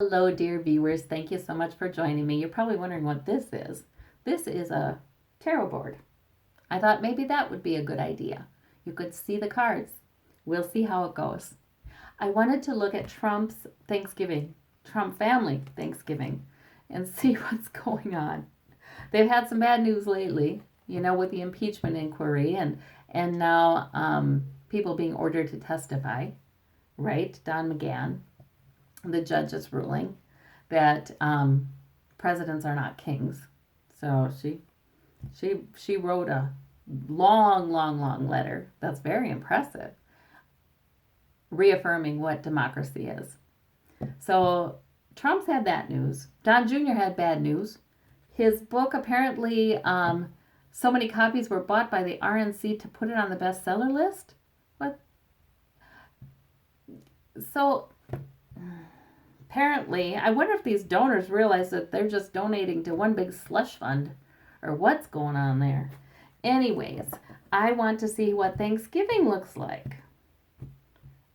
Hello, dear viewers. Thank you so much for joining me. You're probably wondering what this is. This is a tarot board. I thought maybe that would be a good idea. You could see the cards. We'll see how it goes. I wanted to look at Trump's Thanksgiving, Trump family Thanksgiving, and see what's going on. They've had some bad news lately, with the impeachment inquiry and now people being ordered to testify, right? Don McGahn, the judge is ruling that presidents are not kings. So she wrote a long letter that's very impressive, reaffirming what democracy is. So Trump's had that news. Don Jr. had bad news. His book apparently, so many copies were bought by the RNC to put it on the bestseller list. What? So apparently, I wonder if these donors realize that they're just donating to one big slush fund or what's going on there. Anyways, I want to see what Thanksgiving looks like.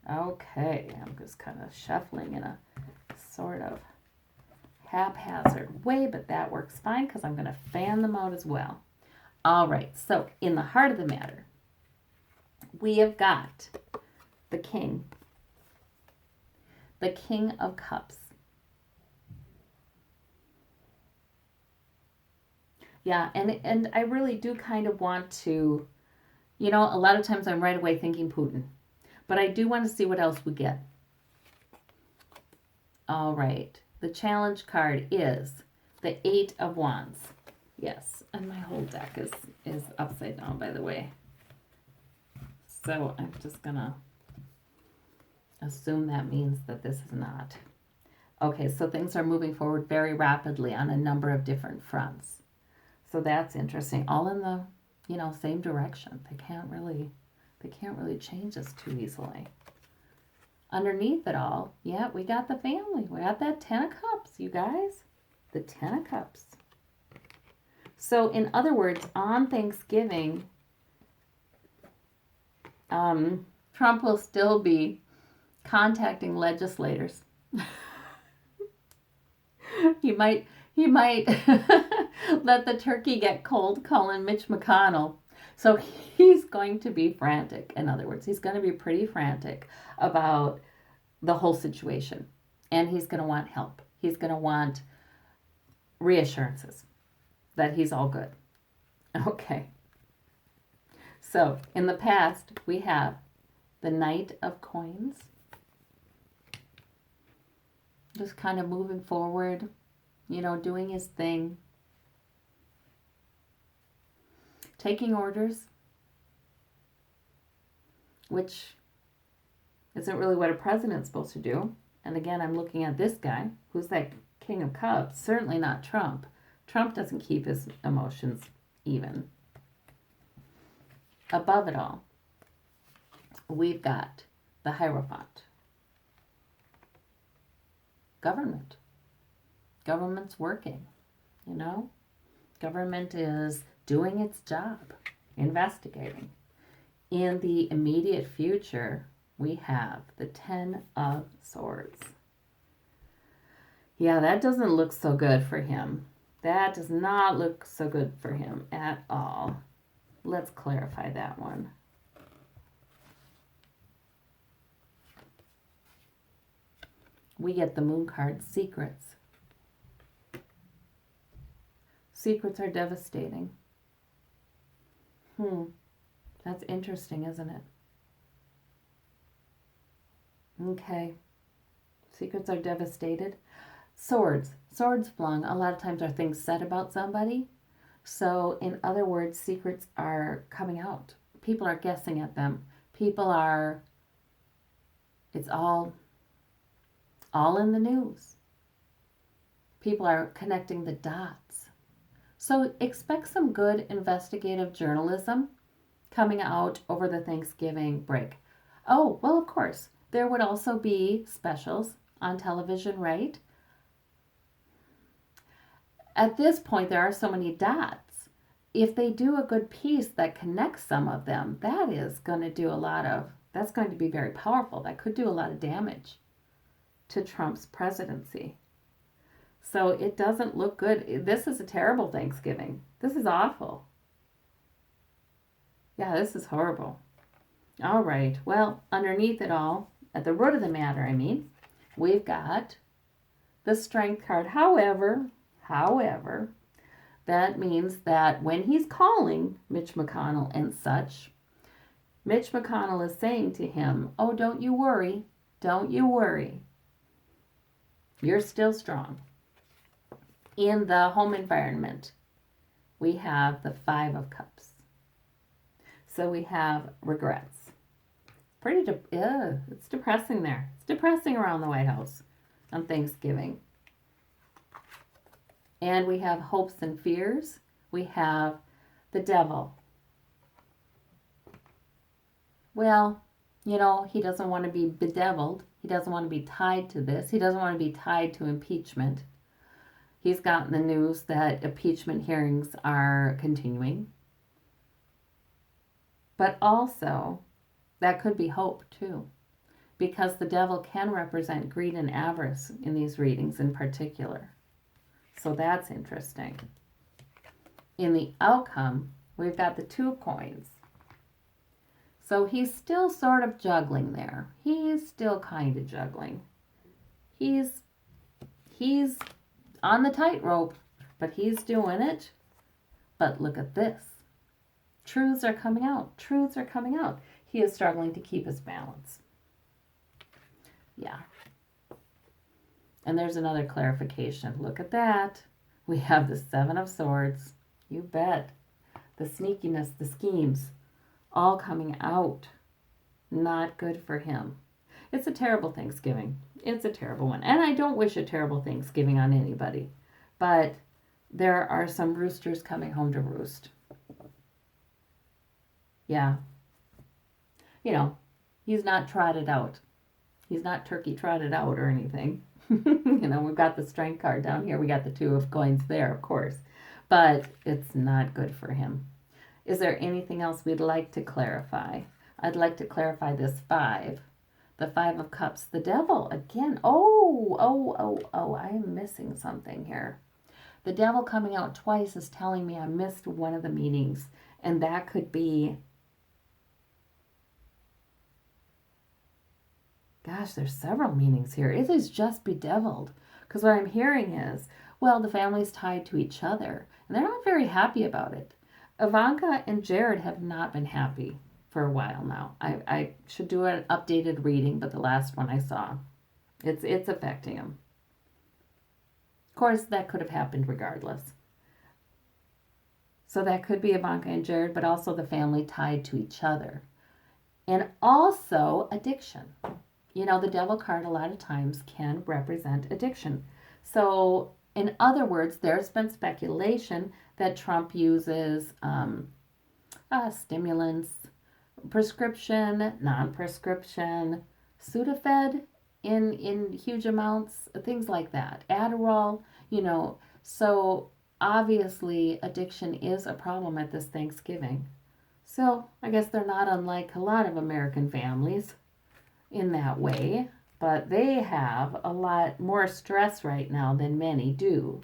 Okay, I'm just kind of shuffling in a sort of haphazard way, but that works fine because I'm going to fan them out as well. All right, so in the heart of the matter, we have got the King of Cups. Yeah, and I really do kind of want to, a lot of times I'm right away thinking Putin, but I do want to see what else we get. All right, the challenge card is the Eight of Wands. Yes, and my whole deck is upside down, by the way. So I'm just gonna assume that means that this is not. Okay, so things are moving forward very rapidly on a number of different fronts. So that's interesting. All in the, same direction. They can't really change this too easily. Underneath it all, yeah, we got the family. We got that Ten of Cups, you guys. The Ten of Cups. So in other words, on Thanksgiving, Trump will still be contacting legislators. He might let the turkey get cold calling Mitch McConnell. So he's going to be frantic. In other words, he's going to be pretty frantic about the whole situation. And he's going to want help. He's going to want reassurances that he's all good. Okay. So in the past, we have the Knight of Coins. Just kind of moving forward, doing his thing. Taking orders, which isn't really what a president's supposed to do. And again, I'm looking at this guy, who's that King of Cups, certainly not Trump. Trump doesn't keep his emotions even. Above it all, we've got the Hierophant. Government. Government's working, Government is doing its job, investigating. In the immediate future, we have the Ten of Swords. Yeah, that doesn't look so good for him. That does not look so good for him at all. Let's clarify that one. We get the Moon card, Secrets. Secrets are devastating. That's interesting, isn't it? Okay. Secrets are devastated. Swords flung, a lot of times are things said about somebody. So, in other words, secrets are coming out. People are guessing at them. It's all in the news. People are connecting the dots. So expect some good investigative journalism coming out over the Thanksgiving break. Oh, well, of course, there would also be specials on television, right? At this point, there are so many dots. If they do a good piece that connects some of them, that's going to be very powerful. That could do a lot of damage to Trump's presidency. So it doesn't look good. This is a terrible Thanksgiving. This is awful. Yeah, this is horrible. All right. Well, underneath it all, at the root of the matter, I mean, we've got the Strength card. However, that means that when he's calling Mitch McConnell and such, Mitch McConnell is saying to him, oh, don't you worry. Don't you worry. You're still strong. In the home environment, we have the Five of Cups. So we have regrets. It's depressing there. It's depressing around the White House on Thanksgiving. And we have hopes and fears. We have the devil. Well, you know, he doesn't want to be bedeviled. He doesn't want to be tied to this. He doesn't want to be tied to impeachment. He's gotten the news that impeachment hearings are continuing. But also, that could be hope too, because the devil can represent greed and avarice in these readings in particular. So that's interesting. In the outcome, we've got the 2 coins. So he's still sort of juggling there. He's still kind of juggling. He's on the tightrope, but he's doing it. But look at this. Truths are coming out. Truths are coming out. He is struggling to keep his balance. Yeah. And there's another clarification. Look at that. We have the 7 of Swords. You bet. The sneakiness, the schemes, all coming out. Not good for him. It's a terrible Thanksgiving. It's a terrible one. And I don't wish a terrible Thanksgiving on anybody. But there are some roosters coming home to roost. Yeah. You know, he's not trotted out. He's not turkey trotted out or anything. You know, we've got the Strength card down here. We got the 2 of coins there, of course. But it's not good for him. Is there anything else we'd like to clarify? I'd like to clarify this 5. The 5 of Cups. The devil, again. Oh, I'm missing something here. The devil coming out twice is telling me I missed one of the meanings. And that could be... Gosh, there's several meanings here. It is just bedeviled. Because what I'm hearing is, well, the family's tied to each other. And they're not very happy about it. Ivanka and Jared have not been happy for a while now. I should do an updated reading, but the last one I saw, it's affecting them. Of course, that could have happened regardless. So that could be Ivanka and Jared, but also the family tied to each other. And also addiction. You know, the devil card a lot of times can represent addiction. So, in other words, there's been speculation that Trump uses stimulants, prescription, non-prescription, Sudafed in huge amounts, things like that. Adderall, you know. So, obviously, addiction is a problem at this Thanksgiving. So, I guess they're not unlike a lot of American families in that way, but they have a lot more stress right now than many do.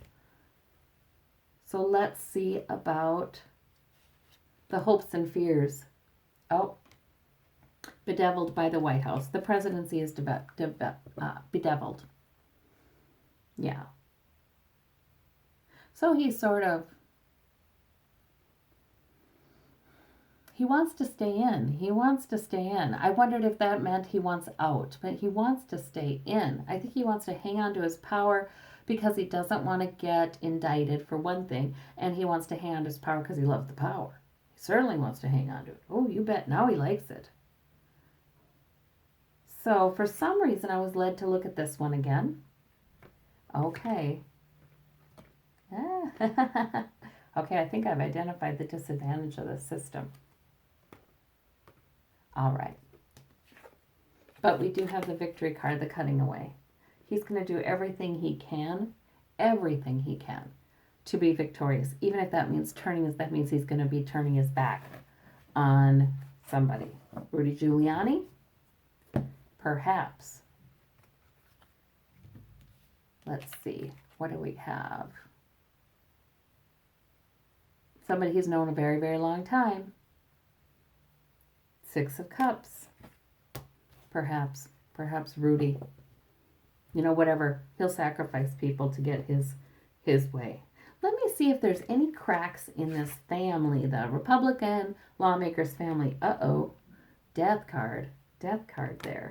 So let's see about the hopes and fears. Oh, bedeviled by the White House. The presidency is bedeviled. Yeah. So he's sort of... He wants to stay in. He wants to stay in. I wondered if that meant he wants out, but he wants to stay in. I think he wants to hang on to his power because he doesn't want to get indicted, for one thing, and he wants to hang on to his power because he loves the power. He certainly wants to hang on to it. Oh, you bet. Now he likes it. So for some reason, I was led to look at this one again. Okay. Okay, I think I've identified the disadvantage of the system. All right. But we do have the victory card, the cutting away. He's going to do everything he can to be victorious. Even if that means that means he's going to be turning his back on somebody. Rudy Giuliani? Perhaps. Let's see. What do we have? Somebody he's known a very, very long time. Six of Cups. Perhaps Rudy. You know, whatever. He'll sacrifice people to get his way. Let me see if there's any cracks in this family, the Republican lawmaker's family. Uh-oh. Death card there.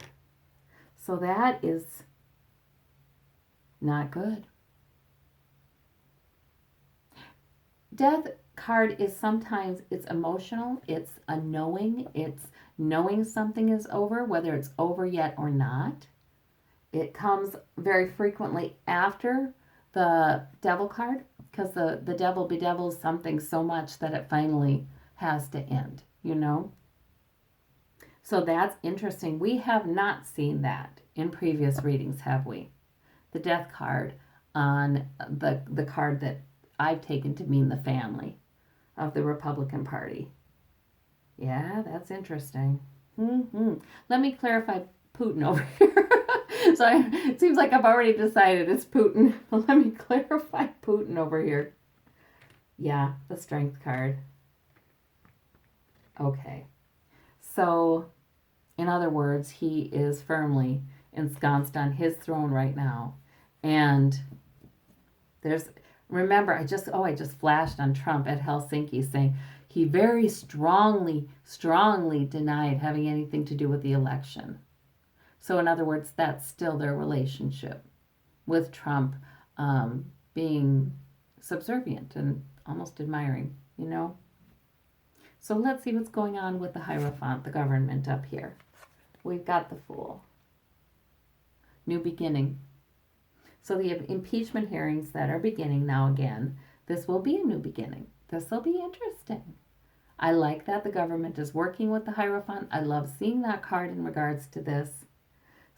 So that is not good. Death card is sometimes, it's emotional, it's a knowing, it's knowing something is over, whether it's over yet or not. It comes very frequently after the Devil card, because the devil bedevils something so much that it finally has to end, you know? So that's interesting. We have not seen that in previous readings, have we? The Death card on the card that I've taken to mean the family of the Republican Party. Yeah, that's interesting. Let me clarify Putin over here. It seems like I've already decided it's Putin. But let me clarify Putin over here. Yeah, the Strength card. Okay. So, in other words, he is firmly ensconced on his throne right now. And remember, I just flashed on Trump at Helsinki saying he very strongly denied having anything to do with the election. So in other words, that's still their relationship with Trump being subservient and almost admiring, you know? So let's see what's going on with the Hierophant, the government up here. We've got the Fool. New beginning. So the impeachment hearings that are beginning now again, this will be a new beginning. This will be interesting. I like that the government is working with the Hierophant. I love seeing that card in regards to this.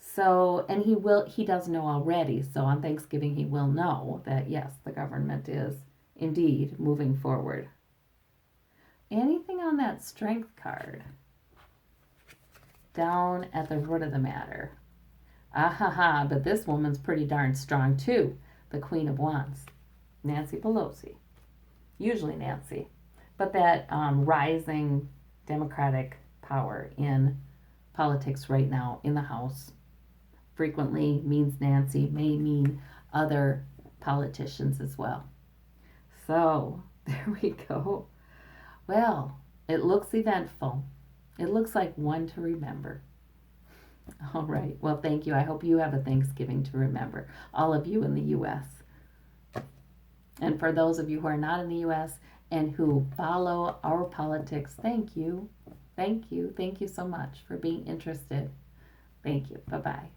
So, and he does know already. So on Thanksgiving, he will know that yes, the government is indeed moving forward. Anything on that Strength card? Down at the root of the matter. Ahaha, but this woman's pretty darn strong too. The Queen of Wands. Nancy Pelosi. Usually Nancy. But that rising Democratic power in politics right now in the House frequently means Nancy, may mean other politicians as well. So, there we go. Well, it looks eventful. It looks like one to remember. All right. Well, thank you. I hope you have a Thanksgiving to remember. All of you in the U.S. And for those of you who are not in the U.S. and who follow our politics, thank you. Thank you. Thank you so much for being interested. Thank you. Bye-bye.